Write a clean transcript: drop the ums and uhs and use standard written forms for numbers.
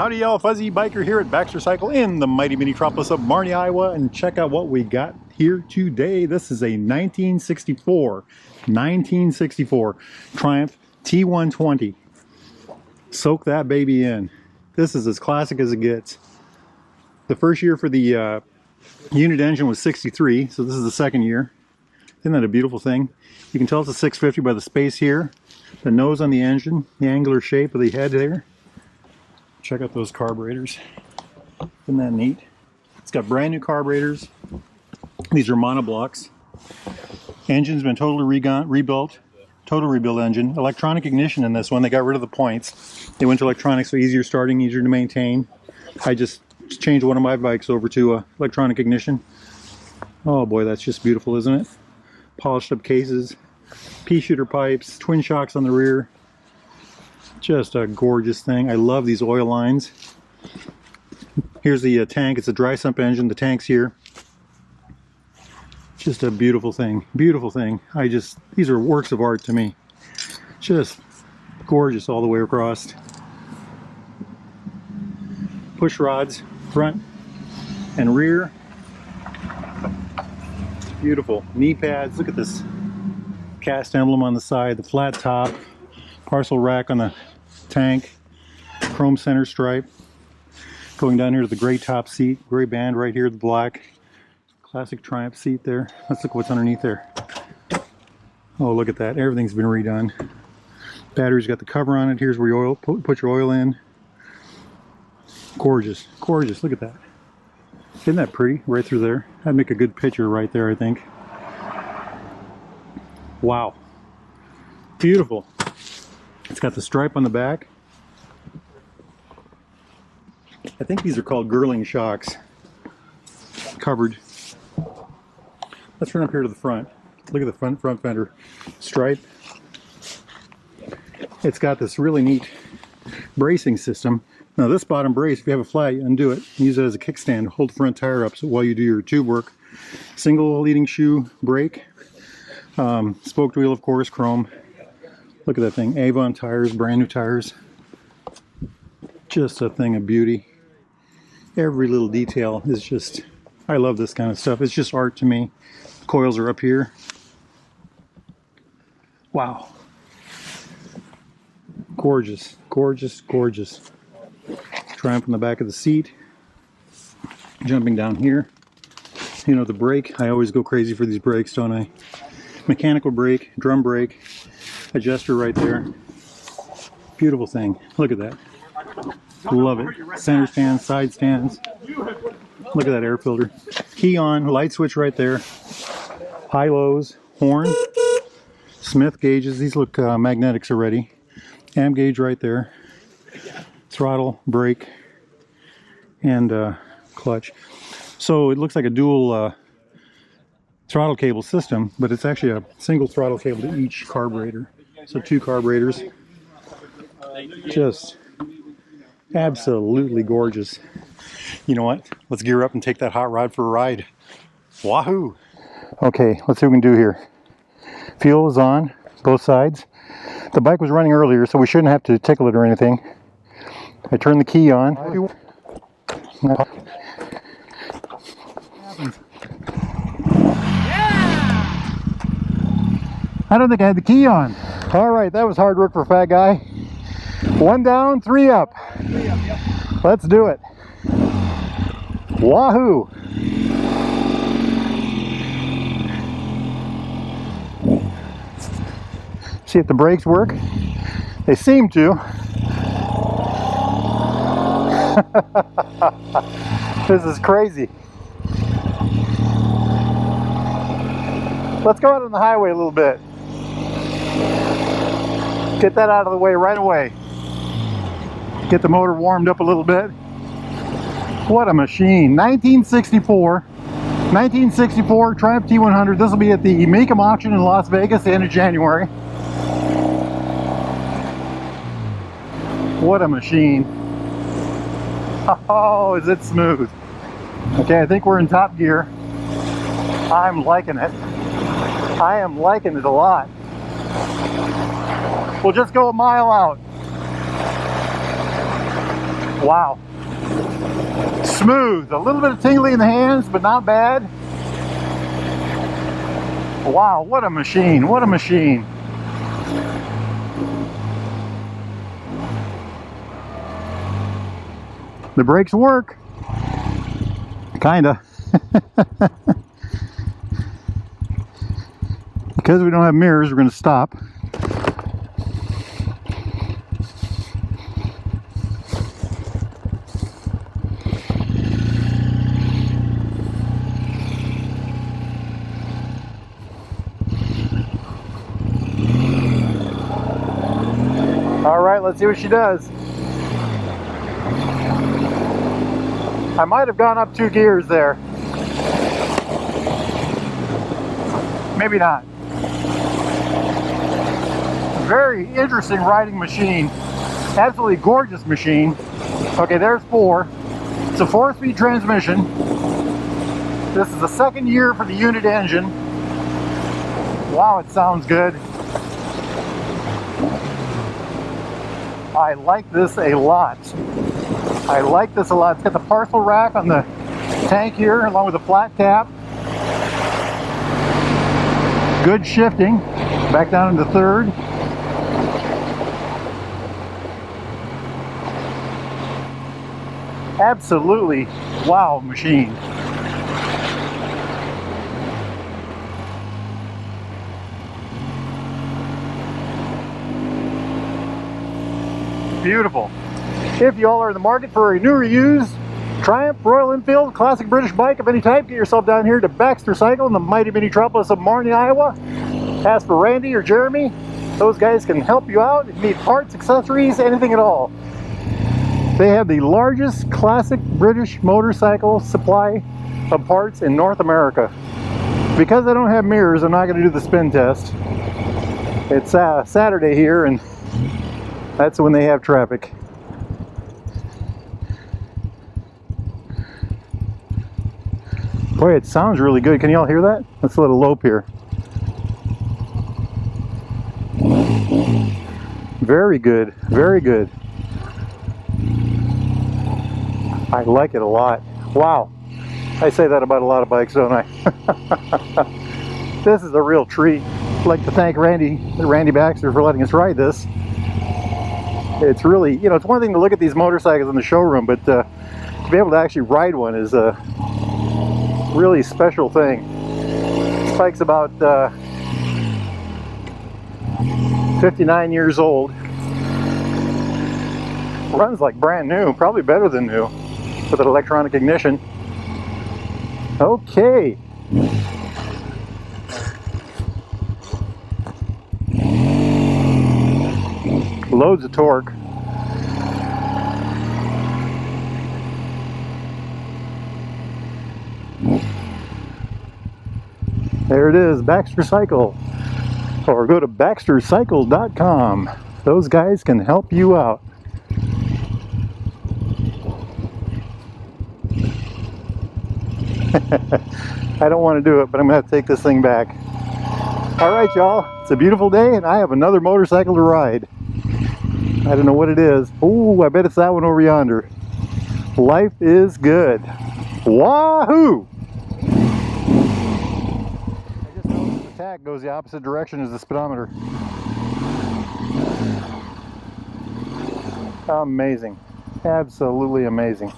Howdy y'all, Fuzzy Biker here at Baxter Cycle in the mighty metropolis of Marnie, Iowa, and check out what we got here today. This is a 1964 Triumph T120. Soak that baby in. This is as classic as it gets. The first year for the unit engine was 63, so this is the second year. Isn't that a beautiful thing? You can tell it's a 650 by the space here, the nose on the engine, the angular shape of the head there. Check out those carburetors. Isn't that neat? It's got brand new carburetors. These are monoblocks. Engine's been totally rebuilt. Total rebuild engine. Electronic ignition in this one. They got rid of the points. They went to electronic, so easier starting, easier to maintain. I just changed one of my bikes over to electronic ignition. Oh boy, that's just beautiful, isn't it? Polished up cases, pea shooter pipes, twin shocks on the rear. Just a gorgeous thing. I love these oil lines. Here's the tank. It's a dry sump engine. The tank's here. Just a beautiful thing. Beautiful thing. These are works of art to me. Just gorgeous all the way across. Push rods, front and rear. Beautiful. Knee pads. Look at this cast emblem on the side. The flat top. Parcel rack on the tank, chrome center stripe. Going down here to the gray top seat, gray band right here, the black. Classic Triumph seat there. Let's look what's underneath there. Oh, look at that. Everything's been redone. Battery's got the cover on it. Here's where you put your oil in. Gorgeous, gorgeous. Look at that. Isn't that pretty? Right through there. That'd make a good picture right there, I think. Wow. Beautiful. It's got the stripe on the back. I think these are called Girling shocks. Covered. Let's run up here to the front. Look at the front fender stripe. It's got this really neat bracing system. Now this bottom brace, if you have a flat, you undo it. Use it as a kickstand to hold the front tire up so while you do your tube work. Single leading shoe brake. Spoked wheel, of course, chrome. Look at that thing. Avon tires, brand new tires. Just a thing of beauty. Every little detail is just, I love this kind of stuff. It's just art to me. Coils are up here. Wow. Gorgeous, gorgeous, gorgeous. Triumph on the back of the seat. Jumping down here. You know, the brake. I always go crazy for these brakes, don't I? Mechanical brake, drum brake. Adjuster right there. Beautiful thing. Look at that. Love it. Center stands, side stands. Look at that air filter. Key on, light switch right there. High lows, horn. Smith gauges. These look magnetics already. Amp gauge right there. Throttle, brake, and clutch. So it looks like a dual throttle cable system, but it's actually a single throttle cable to each carburetor. So 2 carburetors. Just absolutely gorgeous. You know what? Let's gear up and take that hot rod for a ride. Wahoo! Okay, let's see what we can do here. Fuel is on, both sides. The bike was running earlier, so we shouldn't have to tickle it or anything. I turned the key on. I don't think I had the key on. All right, that was hard work for a fat guy. 1 down, 3 up. Yep. Let's do it. Wahoo! See if the brakes work. They seem to. This is crazy. Let's go out on the highway a little bit. Get that out of the way right away. Get the motor warmed up a little bit. What a machine. 1964 Triumph T100. This will be at the Make 'em auction in Las Vegas the end of January. What a machine. Oh, is it smooth. Okay, I think we're in top gear. I'm liking it. I am liking it a lot. We'll just go a mile out. Wow. Smooth. A little bit of tingly in the hands, but not bad. Wow, what a machine. What a machine. The brakes work. Kinda. Because we don't have mirrors, we're going to stop. All right, let's see what she does. I might have gone up 2 gears there. Maybe not. Very interesting riding machine. Absolutely gorgeous machine. Okay, there's 4. It's a 4-speed transmission. This is the 2nd year for the unit engine. Wow, it sounds good. I like this a lot. I like this a lot. It's got the parcel rack on the tank here along with a flat cap. Good shifting. Back down into 3rd. Absolutely wow machine. Beautiful. If y'all are in the market for a new or used Triumph, Royal Enfield, classic British bike of any type, get yourself down here to Baxter Cycle in the mighty metropolis of Marnie, Iowa. Ask for Randy or Jeremy. Those guys can help you out if you need parts, accessories, anything at all. They have the largest classic British motorcycle supply of parts in North America. Because I don't have mirrors, I'm not going to do the spin test. It's Saturday here, and that's when they have traffic. Boy, it sounds really good. Can y'all hear that? Let's let it lope here. Very good, very good. I like it a lot. Wow. I say that about a lot of bikes, don't I? This is a real treat. I'd like to thank Randy Baxter for letting us ride this. It's really, you know, it's one thing to look at these motorcycles in the showroom, but to be able to actually ride one is a really special thing. This bike's about 59 years old. Runs like brand new, probably better than new, with an electronic ignition. Okay. Loads of torque. There it is, Baxter Cycle. Or go to baxtercycles.com. Those guys can help you out. I don't want to do it, but I'm going to have to take this thing back. All right, y'all. It's a beautiful day, and I have another motorcycle to ride. I don't know what it is. Oh, I bet it's that one over yonder. Life is good. Wahoo! I just noticed the tach goes the opposite direction as the speedometer. Amazing. Absolutely amazing.